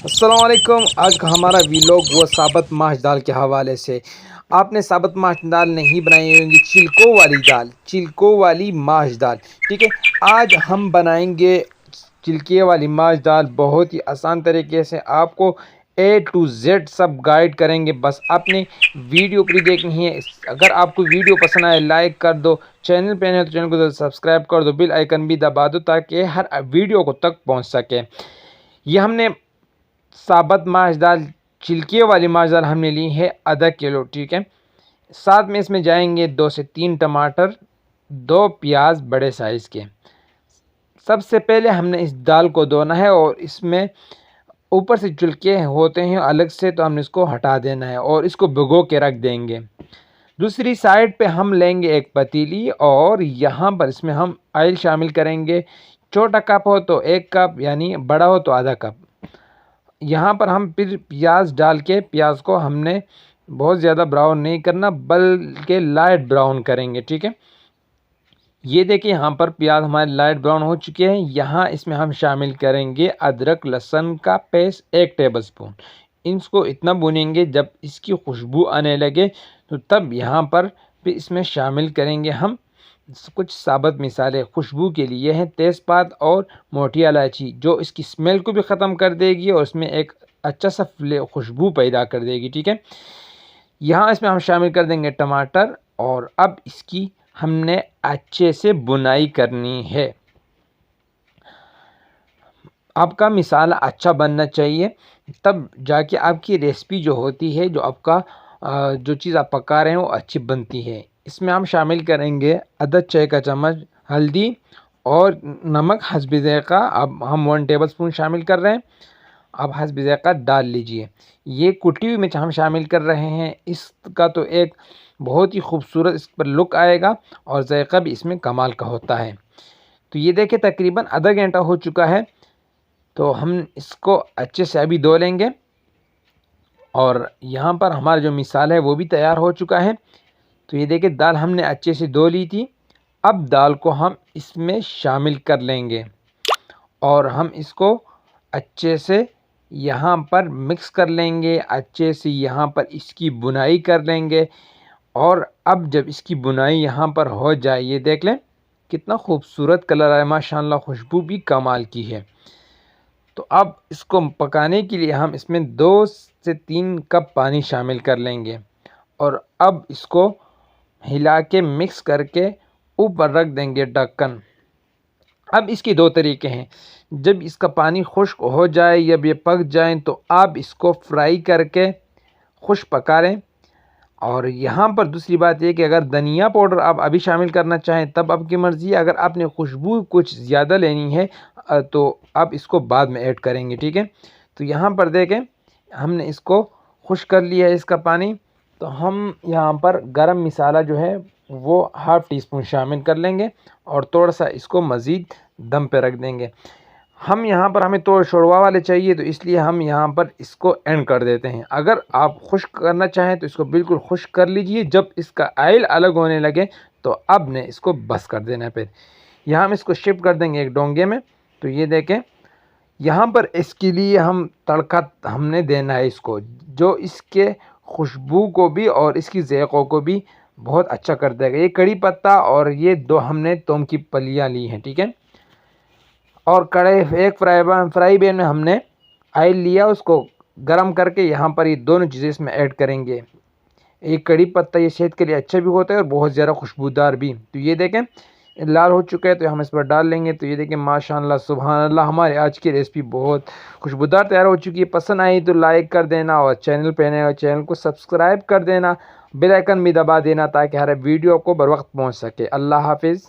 अस्सलाम वालेकुम। आज का हमारा वीलॉग वो साबुत माश दाल के हवाले से। आपने साबुत माश दाल नहीं बनाई होंगी, छिलकों वाली दाल, छिलकों वाली माश दाल। ठीक है, आज हम बनाएंगे छिलके वाली माश दाल बहुत ही आसान तरीके से। आपको ए टू जेड सब गाइड करेंगे, बस आपने वीडियो पूरी देखनी है। अगर आपको वीडियो पसंद आए लाइक कर दो, चैनल पे नहीं तो चैनल को सब्सक्राइब कर दो, बेल आइकन भी दबा दो ताकि हर वीडियो को तक पहुंच सके। ये हमने साबुत माश दाल, छिलके वाली माश दाल हमने ली है आधा किलो। ठीक है, साथ में इसमें जाएंगे 2 से 3 टमाटर, 2 प्याज बड़े साइज़ के। सबसे पहले हमने इस दाल को धोना है और इसमें ऊपर से छिलके होते हैं अलग से, तो हमने इसको हटा देना है और इसको भिगो के रख देंगे। दूसरी साइड पे हम लेंगे एक पतीली और यहाँ पर इसमें हम ऑयल शामिल करेंगे। छोटा कप हो तो 1 कप, यानी बड़ा हो तो आधा कप। यहाँ पर हम फिर प्याज डाल के, प्याज को हमने बहुत ज़्यादा ब्राउन नहीं करना बल्कि लाइट ब्राउन करेंगे। ठीक है, ये देखिए यहाँ पर प्याज हमारे लाइट ब्राउन हो चुके हैं। यहाँ इसमें हम शामिल करेंगे अदरक लहसुन का पेस्ट 1 टेबलस्पून। इसको इतना भूनेंगे जब इसकी खुशबू आने लगे, तो तब यहाँ पर फिर इसमें शामिल करेंगे हम कुछ साबुत मिसाले खुशबू के लिए हैं, तेज़पात और मोटी इलायची, जो इसकी स्मेल को भी ख़त्म कर देगी और इसमें एक अच्छा सा खुशबू पैदा कर देगी। ठीक है, यहाँ इसमें हम शामिल कर देंगे टमाटर और अब इसकी हमने अच्छे से बुनाई करनी है। आपका मिसाला अच्छा बनना चाहिए, तब जाके आपकी रेसिपी जो होती है, जो आपका जो चीज़ आप पका रहे हैं वो अच्छी बनती है। इसमें हम शामिल करेंगे आधा चाय का चम्मच हल्दी और नमक हस्बे ज़ायक़ा। अब हम 1 टेबलस्पून शामिल कर रहे हैं। अब हस्बे ज़ायक़ा डाल लीजिए। ये कुटी हुई मिर्च हम शामिल कर रहे हैं, इसका तो एक बहुत ही खूबसूरत इस पर लुक आएगा और ज़ायक़ा भी इसमें कमाल का होता है। तो ये देखिए तकरीबन आधा घंटा हो चुका है, तो हम इसको अच्छे से अभी धो लेंगे और यहाँ पर हमारा जो मिसाल है वो भी तैयार हो चुका है। तो ये देखिए दाल हमने अच्छे से धो ली थी। अब दाल को हम इसमें शामिल कर लेंगे और हम इसको अच्छे से यहाँ पर मिक्स कर लेंगे, अच्छे से यहाँ पर इसकी बुनाई कर लेंगे। और अब जब इसकी बुनाई यहाँ पर हो जाए, ये देख लें कितना खूबसूरत कलर है माशाल्लाह, खुशबू भी कमाल की है। तो अब इसको पकाने के लिए हम इसमें 2 से 3 कप पानी शामिल कर लेंगे और अब इसको हिला के मिक्स करके ऊपर रख देंगे ढक्कन। अब इसके 2 तरीके हैं, जब इसका पानी खुश्क हो जाए, जब ये पक जाए, तो आप इसको फ्राई करके खुश्क पका लें। और यहाँ पर दूसरी बात ये कि अगर धनिया पाउडर आप अभी शामिल करना चाहें तब आपकी मर्ज़ी है। अगर आपने खुशबू कुछ ज़्यादा लेनी है तो आप इसको बाद में ऐड करेंगे। ठीक है, तो यहाँ पर देखें हमने इसको खुश्क कर लिया है इसका पानी। तो हम यहाँ पर गरम मसाला जो है वो ½ टीस्पून शामिल कर लेंगे और थोड़ा सा इसको मज़ीद दम पे रख देंगे। हम यहाँ पर हमें तो शोरवा वाले चाहिए, तो इसलिए हम यहाँ पर इसको एंड कर देते हैं। अगर आप खुश्क करना चाहें तो इसको बिल्कुल खुश्क कर लीजिए। जब इसका ऑयल अलग होने लगे तो अब ने इसको बस कर देना है। फिर यहाँ हम इसको शिफ्ट कर देंगे एक डोंगे में। तो ये देखें यहाँ पर इसके लिए हम तड़का हमने देना है इसको, जो इसके खुशबू को भी और इसकी ज़ायक़ों को भी बहुत अच्छा कर देगा। ये कड़ी पत्ता और ये 2 हमने तोम की फलियाँ ली हैं। ठीक है, और कढ़ाई एक फ्राई पैन में हमने ऑयल लिया, उसको गरम करके यहाँ पर ये दोनों चीज़ें इसमें ऐड करेंगे। एक कड़ी पत्ता ये सेहत के लिए अच्छा भी होता है और बहुत ज़्यादा खुशबूदार भी। तो ये देखें लाल हो चुका है, तो हम इस पर डाल लेंगे। तो ये देखें माशाल्लाह सुभान अल्लाह, हमारी आज की रेसिपी बहुत खुशबूदार तैयार हो चुकी है। पसंद आई तो लाइक कर देना और चैनल पे नए हो चैनल को सब्सक्राइब कर देना, बेल आइकन भी दबा देना ताकि हर वीडियो को बर वक्त पहुँच सके। अल्लाह हाफिज़।